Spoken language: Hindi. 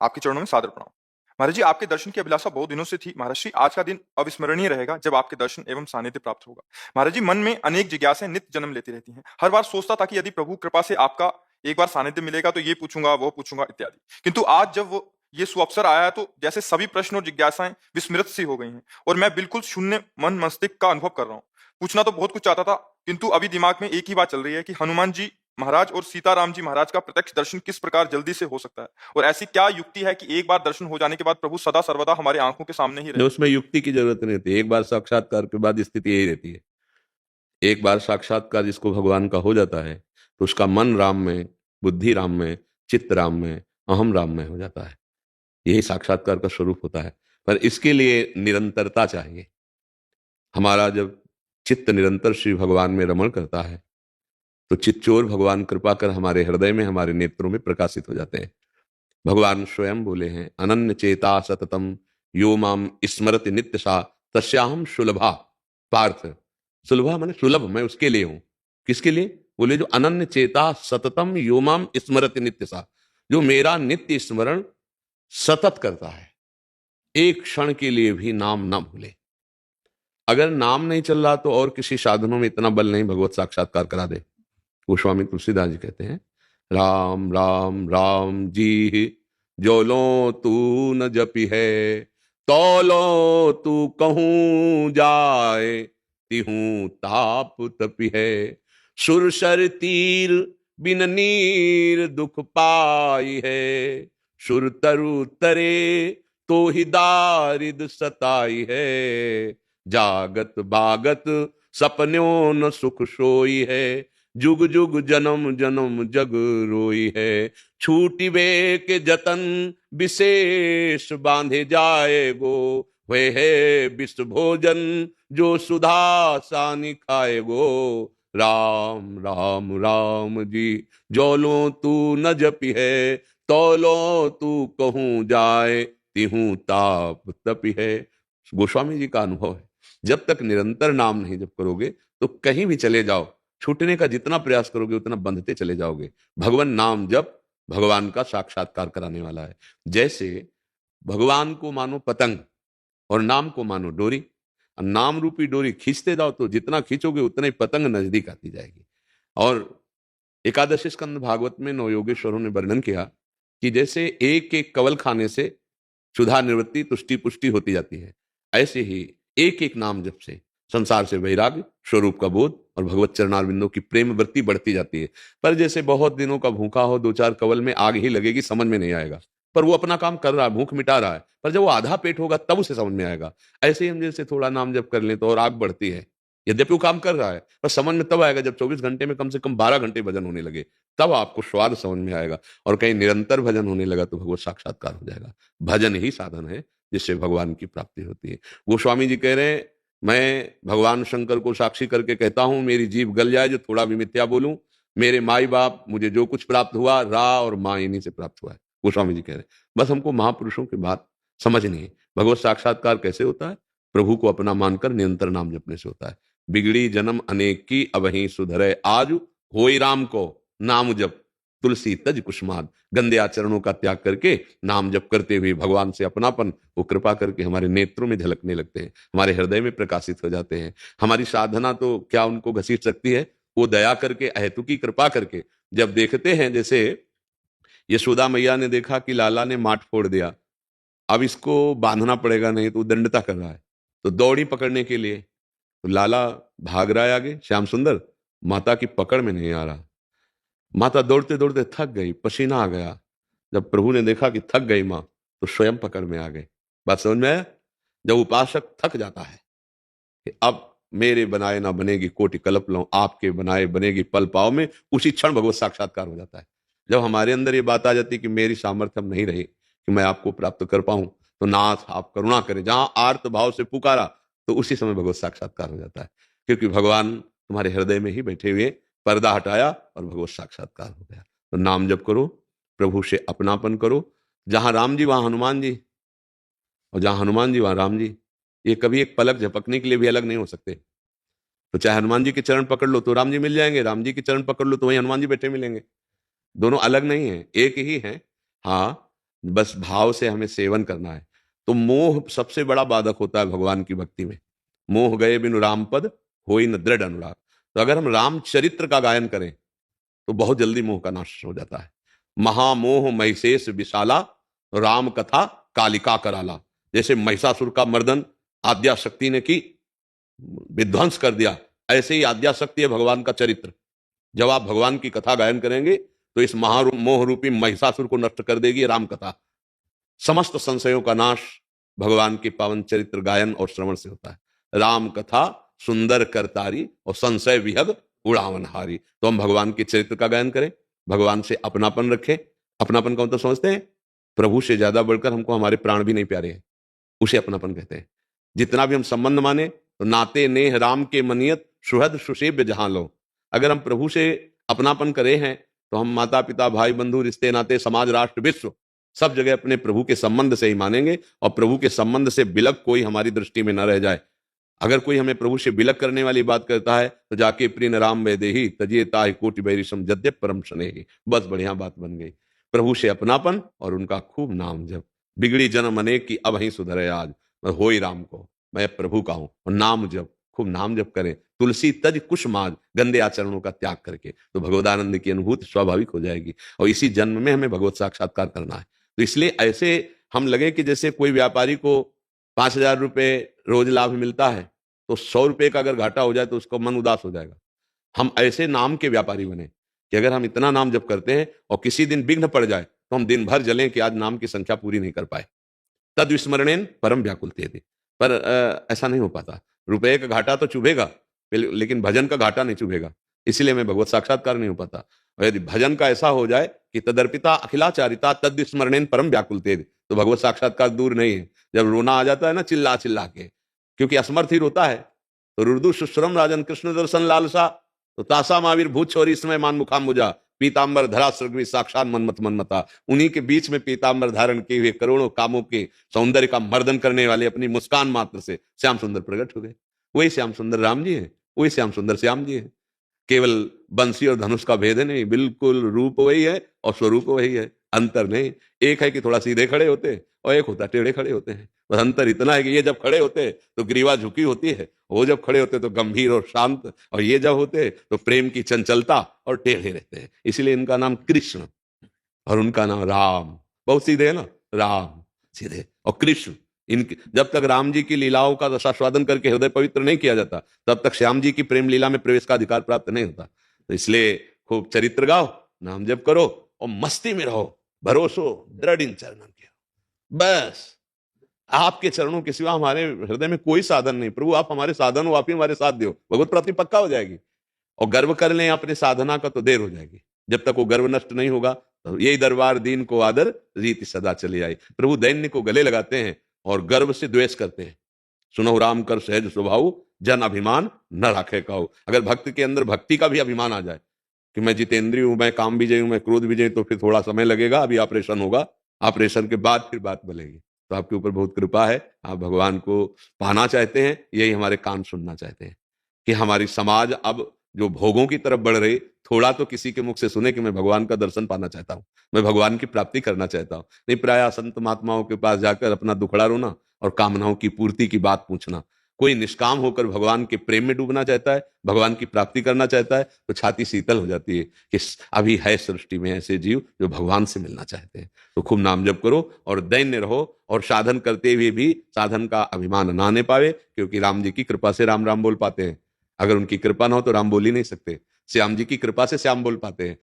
आपके चरणों में सादर प्रणाम। महाराज जी, आपके दर्शन की अभिलाषा बहुत दिनों से थी। महाराज श्री, आज का दिन अविस्मरणीय रहेगा जब आपके दर्शन एवं सानिध्य प्राप्त होगा। महाराज जी, मन में अनेक जिज्ञासाएं नित्य जन्म लेती रहती हैं। हर बार सोचता था कि यदि प्रभु कृपा से आपका एक बार सानिध्य मिलेगा तो ये पूछूंगा, वो पूछूंगा इत्यादि। किंतु आज जब वो ये सुअवसर आया है तो जैसे सभी प्रश्न और जिज्ञासाएं विस्मृत सी हो गई हैं और मैं बिल्कुल शून्य मन मस्तिष्क का अनुभव कर रहा हूँ। पूछना तो बहुत कुछ चाहता था, किंतु अभी दिमाग में एक ही बात चल रही है कि हनुमान जी महाराज और सीताराम जी महाराज का प्रत्यक्ष दर्शन किस प्रकार जल्दी से हो सकता है, और ऐसी क्या युक्ति है कि एक बार दर्शन हो जाने के बाद प्रभु सदा सर्वदा हमारी आंखों के सामने ही नहीं, रहे। उसमें युक्ति की जरूरत नहीं होती। एक बार साक्षात्कार के बाद स्थिति यही रहती है। एक बार साक्षात्कार जिसको भगवान का हो जाता है तो उसका मन राम में, बुद्धि राम में, चित्त राम में, अहम राम में हो जाता है। यही साक्षात्कार का स्वरूप होता है। पर इसके लिए निरंतरता चाहिए। हमारा जब चित्त निरंतर श्री भगवान में रमण करता है तो चित्तचोर भगवान कृपा कर हमारे हृदय में, हमारे नेत्रों में प्रकाशित हो जाते हैं। भगवान स्वयं बोले हैं, अनन्य चेता सततम यो माम स्मरति नित्य सा तस्याहम सुलभा। पार्थ, सुलभा माने सुलभ, मैं उसके लिए हूं। किसके लिए? बोले जो अनन्य चेता सततम यो माम स्मरति नित्य सा, जो मेरा नित्य स्मरण सतत करता है, एक क्षण के लिए भी नाम ना भूले। अगर नाम नहीं चल रहा तो और किसी साधनों में इतना बल नहीं भगवत साक्षात्कार करा दे। गोस्वामी तुलसीदास जी कहते हैं, राम राम राम जी जो लो तू न जपी है, तौलो तू कहूं जाए, तिहूं ताप तपी है। सुरसर तीर बिन नीर दुख पाई है, सुर तरु तरे तो ही दारिद सताई है। जागत बागत सपन्यों न सुख सोई है, जुग जुग जन्म जन्म जग रोई है। छूटी वे के जतन विशेष बांधे जाएगो, वे है विष भोजन जो सुधा सानी खाएगो। राम राम राम जी जोलो तू न जपी है, तौलो तू कहूं जाए, तिहूं ताप तपी है। गोस्वामी जी का अनुभव है, जब तक निरंतर नाम नहीं जप करोगे तो कहीं भी चले जाओ, छूटने का जितना प्रयास करोगे उतना बंधते चले जाओगे। भगवान नाम जप भगवान का साक्षात्कार कराने वाला है। जैसे भगवान को मानो पतंग और नाम को मानो डोरी। नाम रूपी डोरी खींचते जाओ तो जितना खींचोगे उतना ही पतंग नजदीक आती जाएगी। और एकादशी स्कंद भागवत में नौ योगेश्वरों ने वर्णन किया कि जैसे एक एक कवल खाने से क्षुधा निवृत्ति, तुष्टि पुष्टि होती जाती है, ऐसे ही एक एक नाम जप से संसार से वैराग्य, स्वरूप का बोध और भगवत चरणारविंदों की प्रेम वृत्ति बढ़ती जाती है। पर जैसे बहुत दिनों का भूखा हो, दो चार कवल में आग ही लगेगी, समझ में नहीं आएगा। पर वो अपना काम कर रहा है, भूख मिटा रहा है, पर जब वो आधा पेट होगा तब उसे समझ में आएगा। ऐसे ही हम जैसे थोड़ा नाम जप कर लें तो और आग बढ़ती है, यद्यपि वो काम कर रहा है, पर समझ में तब आएगा जब 24 घंटे में कम से कम 12 घंटे भजन होने लगे, तब आपको स्वाद समझ में आएगा। और कहीं निरंतर भजन होने लगा तो भगवत साक्षात्कार हो जाएगा। भजन ही साधन है जिससे भगवान की प्राप्ति होती है। गोस्वामी जी कह रहे हैं, मैं भगवान शंकर को साक्षी करके कहता हूं, मेरी जीभ गल जाए जो थोड़ा भी मिथ्या बोलूं। मेरे माई बाप, मुझे जो कुछ प्राप्त हुआ, रा और माँ इन्हीं से प्राप्त हुआ है। गोस्वामी जी कह रहे हैं, बस हमको महापुरुषों की बात समझनी है। भगवत साक्षात्कार कैसे होता है? प्रभु को अपना मानकर निरंतर नाम जपने से होता है। बिगड़ी जन्म अनेक की अब ही सुधरे आज, होई राम को नाम जप तुलसी तज कुसुमाद। गंदे आचरणों का त्याग करके नाम जप करते हुए भगवान से अपनापन वो कृपा करके हमारे नेत्रों में झलकने लगते हैं, हमारे हृदय में प्रकाशित हो जाते हैं। हमारी साधना तो क्या उनको घसीट सकती है? वो दया करके, अहेतुकी कृपा करके जब देखते हैं, जैसे यशोदा मैया ने देखा कि लाला ने माठ फोड़ दिया, अब इसको बांधना पड़ेगा, नहीं तो दंडता कर रहा है, तो दौड़ी पकड़ने के लिए। तो लाला भाग रहा है आगे, श्याम सुंदर माता की पकड़ में नहीं आ रहा। माता दौड़ते दौड़ते थक गई, पसीना आ गया। जब प्रभु ने देखा कि थक गई माँ, तो स्वयं पकड़ में आ गए। बात समझ में आया? जब उपासक थक जाता है कि अब मेरे बनाए ना बनेगी कोटि कल्प लो, आपके बनाए बनेगी पल पाव में, उसी क्षण भगवत साक्षात्कार हो जाता है। जब हमारे अंदर ये बात आ जाती है कि मेरी सामर्थ्य अब नहीं रही कि मैं आपको प्राप्त कर पाऊं, तो नाथ आप करुणा करें, जहां आर्त भाव से पुकारा तो उसी समय भगवत साक्षात्कार हो जाता है। क्योंकि भगवान तुम्हारे हृदय में ही बैठे हुए, पर्दा हटाया और भगवत साक्षात्कार हो गया। तो नाम जप करो, प्रभु से अपनापन करो। जहां राम जी वहां हनुमान जी, और जहां हनुमान जी वहां राम जी। ये कभी एक पलक झपकने के लिए भी अलग नहीं हो सकते। तो चाहे हनुमान जी के चरण पकड़ लो तो राम जी मिल जाएंगे, राम जी के चरण पकड़ लो तो वहीं हनुमान जी बैठे मिलेंगे। दोनों अलग नहीं है, एक ही है। हाँ, बस भाव से हमें सेवन करना है। तो मोह सबसे बड़ा बाधक होता है भगवान की भक्ति में। मोह गए बिनु राम पद होई न दृढ़ अनुराग। तो अगर हम राम चरित्र का गायन करें तो बहुत जल्दी मोह का नाश हो जाता है। महामोह महिषेश विशाला, राम कथा कालिका कराला। जैसे महिषासुर का मर्दन आद्या शक्ति ने की, विध्वंस कर दिया, ऐसे ही आद्या शक्ति है भगवान का चरित्र। जब आप भगवान की कथा गायन करेंगे तो इस महामोह रूपी महिषासुर को नष्ट कर देगी राम कथा। समस्त संशयों का नाश भगवान के पावन चरित्र गायन और श्रवण से होता है। राम कथा सुंदर करतारी और संशय विहग उड़ावनहारी। तो हम भगवान के चरित्र का गायन करें, भगवान से अपनापन रखें। अपनापन का मतलब समझते हैं? प्रभु से ज्यादा बढ़कर हमको हमारे प्राण भी नहीं प्यारे हैं, उसे अपनापन कहते हैं। जितना भी हम संबंध माने तो नाते नेह राम के मनियत सुहद सुसेव्य जहां लो। अगर हम प्रभु से अपनापन करे हैं तो हम माता पिता भाई बंधु रिश्ते नाते समाज राष्ट्र विश्व सब जगह अपने प्रभु के संबंध से ही मानेंगे, और प्रभु के संबंध से बिलक कोई हमारी दृष्टि में न रह जाए। अगर कोई हमें प्रभु से बिलक करने वाली बात करता है तो जाके प्रिय राम वे देही तजिए ताहि कोटि बैरिशम जद्य परम स्नेही। बस बढ़िया बात बन गई। प्रभु से अपनापन और उनका खूब नाम जप। बिगड़ी जन्म अनेक की अब ही सुधरे आज, मैं हो ही राम को, मैं प्रभु का हूं। और नाम जप, खूब नाम जप करें। तुलसी तज कुश माज, गंदे आचरणों का त्याग करके, तो भगवदानंद की अनुभूति स्वाभाविक हो जाएगी। और इसी जन्म में हमें भगवत साक्षात्कार करना है। तो इसलिए ऐसे हम लगे कि जैसे कोई व्यापारी को 5,000 रुपए रोज लाभ मिलता है, तो 100 रुपए का अगर घाटा हो जाए तो उसका मन उदास हो जाएगा। हम ऐसे नाम के व्यापारी बने कि अगर हम इतना नाम जप करते हैं और किसी दिन विघ्न पड़ जाए तो हम दिन भर जलें कि आज नाम की संख्या पूरी नहीं कर पाए। तद विस्मरणेन परम व्याकुल थे। पर ऐसा नहीं हो पाता। रुपए का घाटा तो चुभेगा, लेकिन भजन का घाटा नहीं चुभेगा। इसलिए मैं भगवत साक्षात्कार नहीं हो पाता। और यदि भजन का ऐसा हो जाए कि तदर्पिता अखिलाचारिता तद विस्मरणेन परम व्याकुल थे, तो भगवत साक्षात्कार दूर नहीं है। जब रोना आ जाता है ना चिल्ला चिल्ला के, क्योंकि असमर्थ ही रोता है, तो रुदु सुश्रम राजन कृष्ण दर्शन लालसा, तो तासा महावीर भूत छोरी इसमें मान मुखाम मुझा, पीताम्बर धरा स्वर्ग साक्षात मनमत मनमता। उन्हीं के बीच में पीताम्बर धारण किए हुए करोड़ों कामों के सौंदर्य का मर्दन करने वाले अपनी मुस्कान मात्र से श्याम सुंदर प्रकट हो गए। वही श्याम सुंदर राम जी हैं, वही श्याम सुंदर श्याम जी हैं। केवल बंसी और धनुष का भेद है नहीं, बिल्कुल रूप वही है और स्वरूप वही है, अंतर नहीं। एक है कि थोड़ा सीधे खड़े होते हैं और एक होता टेढ़े खड़े होते हैं। बस अंतर इतना है कि ये जब खड़े होते हैं तो ग्रीवा झुकी होती है, वो जब खड़े होते तो गंभीर और शांत, और ये जब होते तो प्रेम की चंचलता और टेढ़े रहते हैं। इसलिए इनका नाम कृष्ण और उनका नाम राम। बहुत सीधे है ना, राम सीधे और कृष्ण। इनके जब तक राम जी की लीलाओं का रसास्वादन करके हृदय पवित्र नहीं किया जाता, तब तक श्याम जी की प्रेम लीला में प्रवेश का अधिकार प्राप्त नहीं होता। तो इसलिए खूब चरित्र गाओ, नाम जप करो और मस्ती में रहो। भरोसो दृढ़ इन चरणन के, बस आपके चरणों के सिवा हमारे हृदय में कोई साधन नहीं। प्रभु आप हमारे साधन हो, आप ही हमारे साथ दो, भगवत प्राप्ति पक्का हो जाएगी। और गर्व कर लें अपने साधना का तो देर हो जाएगी। जब तक वो गर्व नष्ट नहीं होगा तो यही दरबार दीन को आदर रीति सदा चली आई। प्रभु दैन्य को गले लगाते हैं और गर्व से द्वेष करते हैं। सुनो राम कर सहज स्वभाव, जन अभिमान न राखे काऊ। अगर भक्त के अंदर भक्ति का भी अभिमान आ जाए कि मैं जितेंद्रिय हूं, मैं काम विजय हूं, मैं क्रोध विजय, तो फिर थोड़ा समय लगेगा, अभी ऑपरेशन होगा, ऑपरेशन के बाद फिर बात बनेगी। तो आपके ऊपर बहुत कृपा है, आप भगवान को पाना चाहते हैं, यही हमारे कान सुनना चाहते हैं कि हमारी समाज अब जो भोगों की तरफ बढ़ रही, थोड़ा तो किसी के मुख से सुने कि मैं भगवान का दर्शन पाना चाहता हूं, मैं भगवान की प्राप्ति करना चाहता हूं। नहीं प्राय संत महात्माओं के पास जाकर अपना दुखड़ा रोना और कामनाओं की पूर्ति की बात पूछना। कोई निष्काम होकर भगवान के प्रेम में डूबना चाहता है, भगवान की प्राप्ति करना चाहता है, तो छाती शीतल हो जाती है कि अभी है सृष्टि में ऐसे जीव जो भगवान से मिलना चाहते हैं। तो खूब नाम जप करो और दैन्य रहो, और साधन करते हुए भी साधन का अभिमान ना आने पावे, क्योंकि राम जी की कृपा से राम राम बोल पाते हैं। अगर उनकी कृपा ना हो तो राम बोल ही नहीं सकते। श्याम जी की कृपा से श्याम बोल पाते हैं,